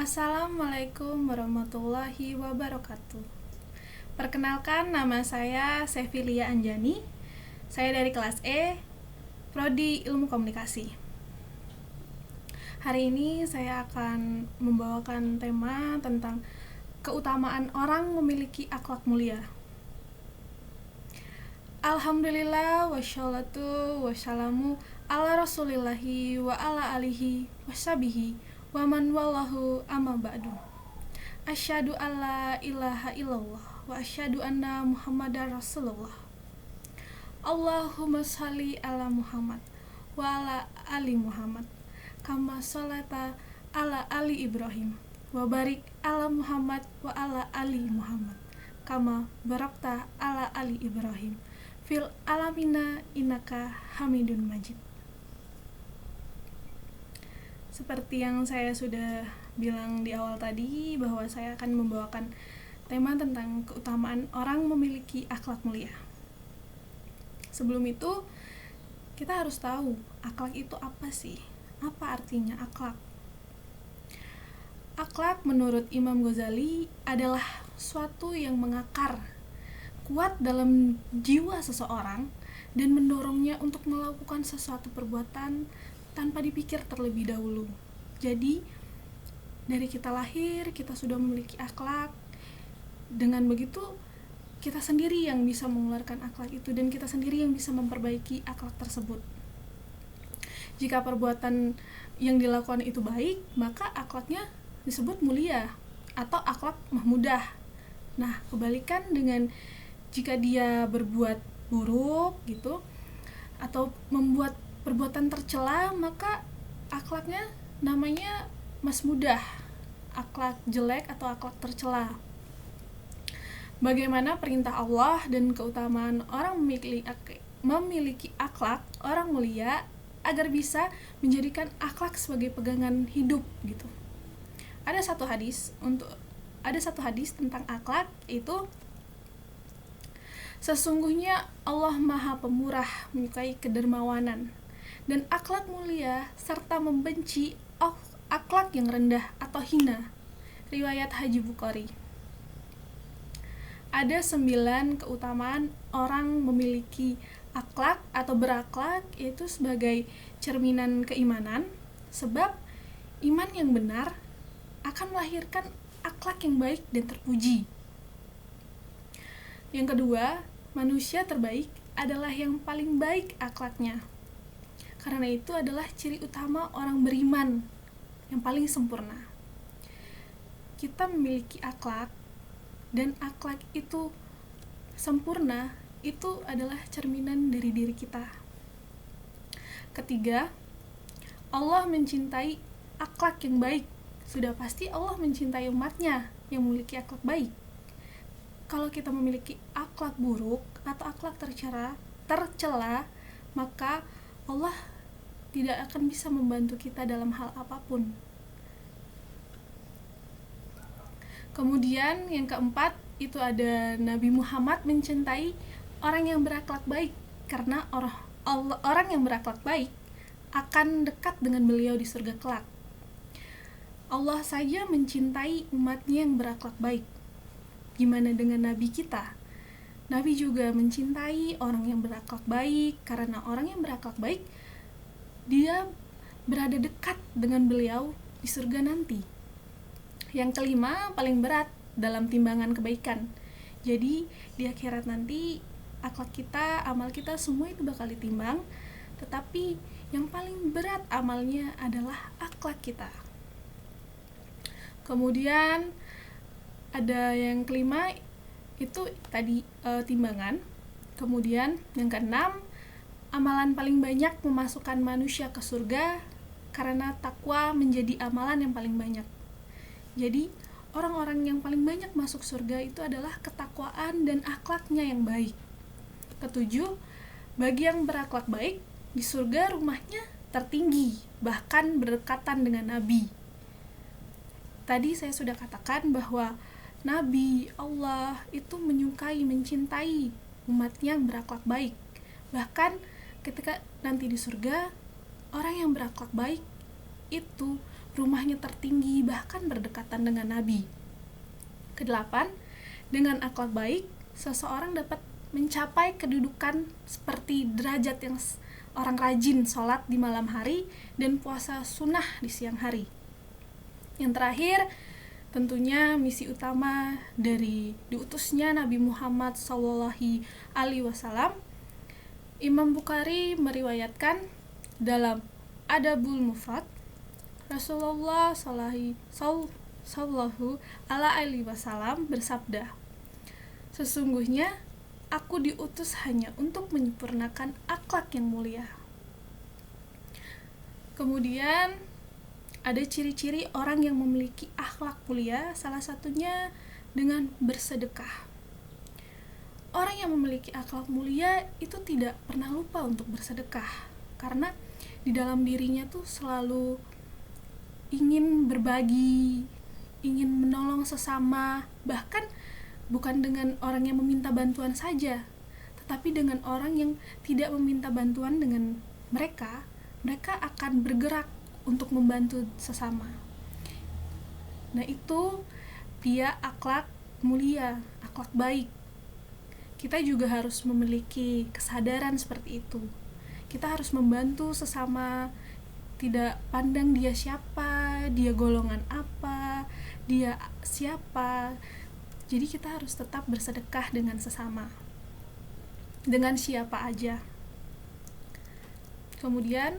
Assalamualaikum warahmatullahi wabarakatuh. Perkenalkan, nama saya Sevilia Anjani. Saya dari kelas E, Prodi Ilmu Komunikasi. Hari ini saya akan membawakan tema tentang keutamaan orang memiliki akhlak mulia. Alhamdulillah wassalatu wassalamu ala rasulillahi wa ala alihi washabihi wa man wallahu amma ba'du. Asyhadu alla ilaha illallah wa asyhadu anna muhammadar rasulullah. Allahumma shalli ala Muhammad wa ala ali Muhammad kama sholata ala ali Ibrahim wa barik ala Muhammad wa ala ali Muhammad kama barakta ala ali Ibrahim fil alamina innaka hamidun majid. Seperti yang saya sudah bilang di awal tadi, bahwa saya akan membawakan tema tentang keutamaan orang memiliki akhlak mulia. Sebelum itu, kita harus tahu akhlak itu apa sih? Apa artinya akhlak? Akhlak menurut Imam Ghazali adalah suatu yang mengakar kuat dalam jiwa seseorang dan mendorongnya untuk melakukan sesuatu perbuatan tanpa dipikir terlebih dahulu. Jadi, dari kita lahir, kita sudah memiliki akhlak. Dengan begitu, kita sendiri yang bisa mengeluarkan akhlak itu dan kita sendiri yang bisa memperbaiki akhlak tersebut. Jika perbuatan yang dilakukan itu baik, maka akhlaknya disebut mulia atau akhlak mahmudah. Nah, kebalikan dengan jika dia berbuat buruk gitu atau membuat perbuatan tercela, maka akhlaknya namanya masmudah, akhlak jelek atau akhlak tercela. Bagaimana perintah Allah dan keutamaan orang memiliki akhlak orang mulia agar bisa menjadikan akhlak sebagai pegangan hidup gitu. Ada satu hadis tentang akhlak, yaitu sesungguhnya Allah Maha Pemurah, menyukai kedermawanan dan akhlak mulia serta membenci akhlak yang rendah atau hina. Riwayat Haji Bukhari. Ada 9 keutamaan orang memiliki akhlak atau berakhlak, yaitu sebagai cerminan keimanan, sebab iman yang benar akan melahirkan akhlak yang baik dan terpuji. Yang kedua, manusia terbaik adalah yang paling baik akhlaknya. Karena itu adalah ciri utama orang beriman yang paling sempurna. Kita memiliki akhlak dan akhlak itu sempurna, itu adalah cerminan dari diri kita. Ketiga, Allah mencintai akhlak yang baik. Sudah pasti Allah mencintai umatnya yang memiliki akhlak baik. Kalau kita memiliki akhlak buruk atau akhlak tercela, maka Allah tidak akan bisa membantu kita dalam hal apapun. Kemudian yang keempat, itu ada Nabi Muhammad mencintai orang yang berakhlak baik, karena orang yang berakhlak baik akan dekat dengan beliau di surga kelak. Allah saja mencintai umatnya yang berakhlak baik. Gimana dengan Nabi kita? Nabi juga mencintai orang yang berakhlak baik, karena orang yang berakhlak baik, dia berada dekat dengan beliau di surga nanti. Yang kelima, paling berat dalam timbangan kebaikan. Jadi di akhirat nanti akhlak kita, amal kita semua itu bakal ditimbang, tetapi yang paling berat amalnya adalah akhlak kita. Kemudian ada yang kelima, itu tadi timbangan. Kemudian yang keenam, amalan paling banyak memasukkan manusia ke surga karena takwa menjadi amalan yang paling banyak. Jadi orang-orang yang paling banyak masuk surga itu adalah ketakwaan dan akhlaknya yang baik. Ketujuh, bagi yang berakhlak baik, di surga rumahnya tertinggi, bahkan berdekatan dengan Nabi. Tadi saya sudah katakan bahwa Nabi, Allah itu menyukai, mencintai umatnya yang berakhlak baik. Bahkan ketika nanti di surga, orang yang berakhlak baik itu rumahnya tertinggi, bahkan berdekatan dengan Nabi. Kedelapan, dengan akhlak baik, seseorang dapat mencapai kedudukan seperti derajat yang orang rajin sholat di malam hari dan puasa sunnah di siang hari. Yang terakhir, tentunya misi utama dari diutusnya Nabi Muhammad SAW. Imam Bukhari meriwayatkan dalam Adabul Mufrad, Rasulullah Sallallahu Alaihi Wasallam bersabda, "Sesungguhnya aku diutus hanya untuk menyempurnakan akhlak yang mulia." Kemudian ada ciri-ciri orang yang memiliki akhlak mulia, salah satunya dengan bersedekah. Orang yang memiliki akhlak mulia itu tidak pernah lupa untuk bersedekah, karena di dalam dirinya tuh selalu ingin berbagi, ingin menolong sesama, bahkan bukan dengan orang yang meminta bantuan saja, tetapi dengan orang yang tidak meminta bantuan dengan mereka akan bergerak untuk membantu sesama. Nah, itu dia akhlak mulia, akhlak baik. Kita juga harus memiliki kesadaran seperti itu. Kita harus membantu sesama, tidak pandang dia siapa, dia golongan apa, dia siapa. Jadi kita harus tetap bersedekah dengan sesama, dengan siapa aja. Kemudian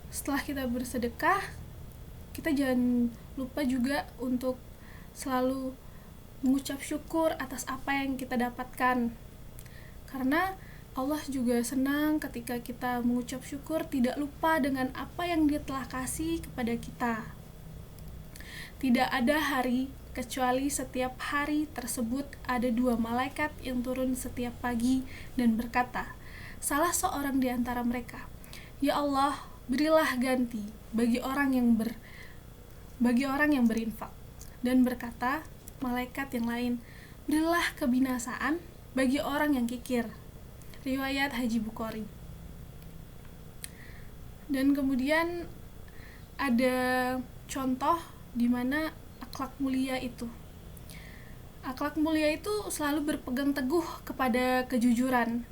setelah kita bersedekah, kita jangan lupa juga untuk selalu mengucap syukur atas apa yang kita dapatkan, karena Allah juga senang ketika kita mengucap syukur, tidak lupa dengan apa yang Dia telah kasih kepada kita. Tidak ada hari kecuali setiap hari tersebut ada 2 malaikat yang turun setiap pagi dan berkata, salah seorang di antara mereka, "Ya Allah, berilah ganti bagi orang yang berinfak." Dan berkata malaikat yang lain, "Berilah kebinasaan bagi orang yang kikir." Riwayat Haji Bukhari. Dan kemudian ada contoh di mana akhlak mulia itu. Akhlak mulia itu selalu berpegang teguh kepada kejujuran.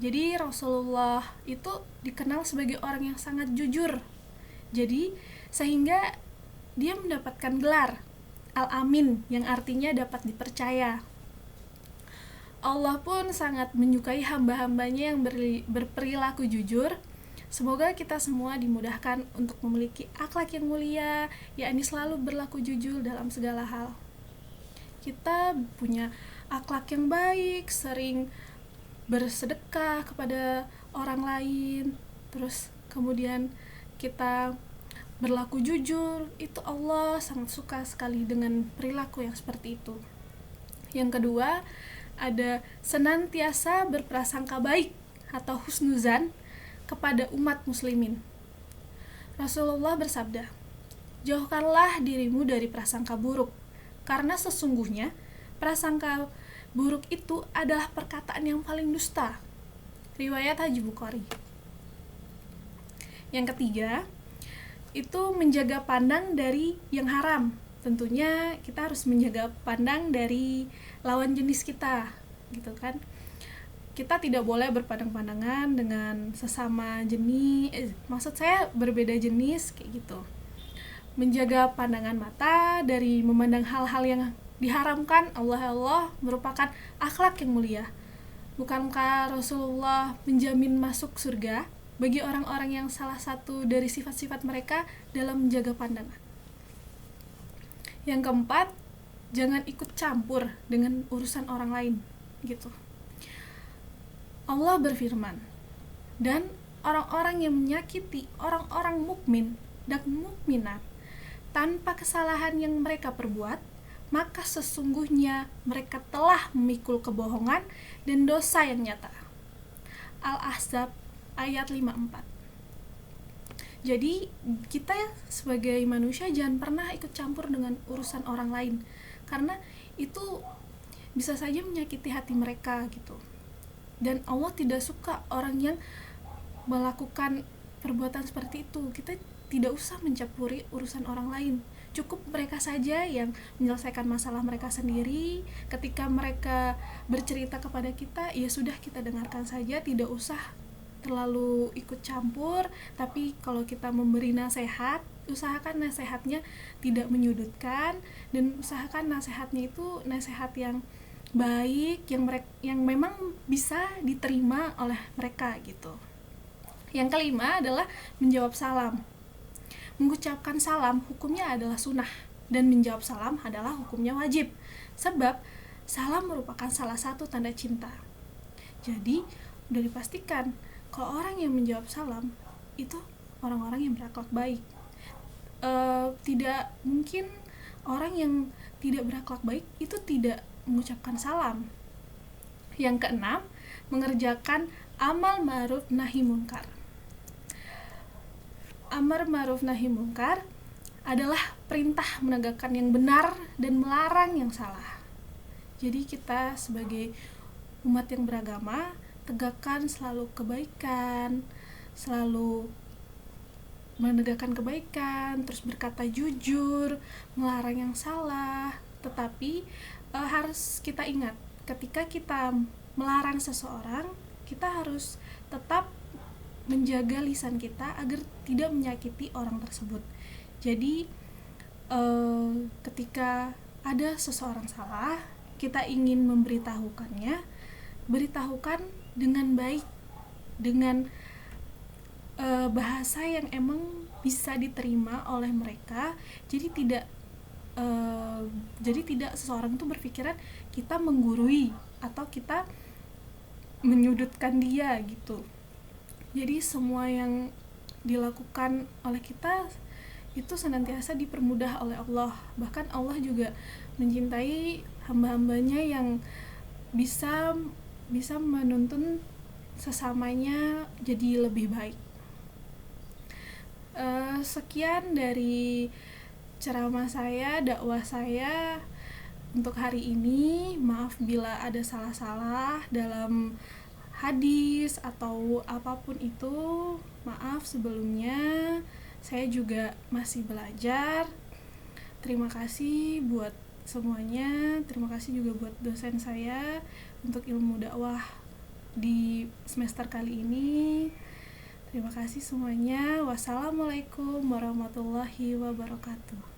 Jadi Rasulullah itu dikenal sebagai orang yang sangat jujur. Jadi sehingga dia mendapatkan gelar Al-Amin yang artinya dapat dipercaya. Allah pun sangat menyukai hamba-hambanya yang berperilaku jujur. Semoga kita semua dimudahkan untuk memiliki akhlak yang mulia, yakni selalu berlaku jujur dalam segala hal. Kita punya akhlak yang baik, sering bersedekah kepada orang lain, terus kemudian kita berlaku jujur, itu Allah sangat suka sekali dengan perilaku yang seperti itu. Yang kedua, ada senantiasa berprasangka baik atau husnuzan kepada umat muslimin. Rasulullah bersabda, "Jauhkanlah dirimu dari prasangka buruk, karena sesungguhnya prasangka buruk itu adalah perkataan yang paling dusta." Riwayat Haji Bukhari. Yang ketiga, itu menjaga pandang dari yang haram. Tentunya kita harus menjaga pandang dari lawan jenis kita, gitu kan. Kita tidak boleh berpandang-pandangan dengan sesama jenis, maksud saya berbeda jenis kayak gitu. Menjaga pandangan mata dari memandang hal-hal yang diharamkan Allah merupakan akhlak yang mulia. Bukankah Rasulullah menjamin masuk surga bagi orang-orang yang salah satu dari sifat-sifat mereka dalam menjaga pandangan? Yang keempat, jangan ikut campur dengan urusan orang lain, gitu. Allah berfirman, "Dan orang-orang yang menyakiti orang-orang mukmin dan mukminat tanpa kesalahan yang mereka perbuat, maka sesungguhnya mereka telah memikul kebohongan dan dosa yang nyata." Al-Ahzab ayat 54. Jadi kita sebagai manusia jangan pernah ikut campur dengan urusan orang lain, karena itu bisa saja menyakiti hati mereka gitu. Dan Allah tidak suka orang yang melakukan perbuatan seperti itu. Kita tidak usah mencampuri urusan orang lain. Cukup mereka saja yang menyelesaikan masalah mereka sendiri. Ketika mereka bercerita kepada kita, ya sudah, kita dengarkan saja, tidak usah terlalu ikut campur. Tapi kalau kita memberi nasihat, usahakan nasihatnya tidak menyudutkan, dan usahakan nasihatnya itu nasihat yang baik, yang memang bisa diterima oleh mereka gitu. Yang kelima adalah menjawab salam. Mengucapkan salam hukumnya adalah sunnah, dan menjawab salam adalah hukumnya wajib, sebab salam merupakan salah satu tanda cinta. Jadi udah dipastikan kalau orang yang menjawab salam itu orang-orang yang berakhlak baik. Tidak mungkin orang yang tidak berakhlak baik itu tidak mengucapkan salam. Yang keenam, mengerjakan amal ma'ruf nahi munkar. Amar ma'ruf nahi munkar adalah perintah menegakkan yang benar dan melarang yang salah. Jadi kita sebagai umat yang beragama, tegakkan selalu kebaikan, selalu menegakkan kebaikan, terus berkata jujur, melarang yang salah. Tetapi harus kita ingat, ketika kita melarang seseorang, kita harus tetap menjaga lisan kita agar tidak menyakiti orang tersebut. Jadi ketika ada seseorang salah, kita ingin memberitahukannya, beritahukan dengan baik, dengan bahasa yang emang bisa diterima oleh mereka. Jadi tidak seseorang itu berpikiran kita menggurui atau kita menyudutkan dia gitu. Jadi semua yang dilakukan oleh kita itu senantiasa dipermudah oleh Allah. Bahkan Allah juga mencintai hamba-hambanya yang bisa menuntun sesamanya jadi lebih baik. Sekian dari ceramah saya, dakwah saya untuk hari ini. Maaf bila ada salah-salah dalam hadis atau apapun itu, maaf sebelumnya. Saya juga masih belajar. Terima kasih buat semuanya. Terima kasih juga buat dosen saya untuk ilmu dakwah di semester kali ini. Terima kasih semuanya. Wassalamualaikum warahmatullahi wabarakatuh.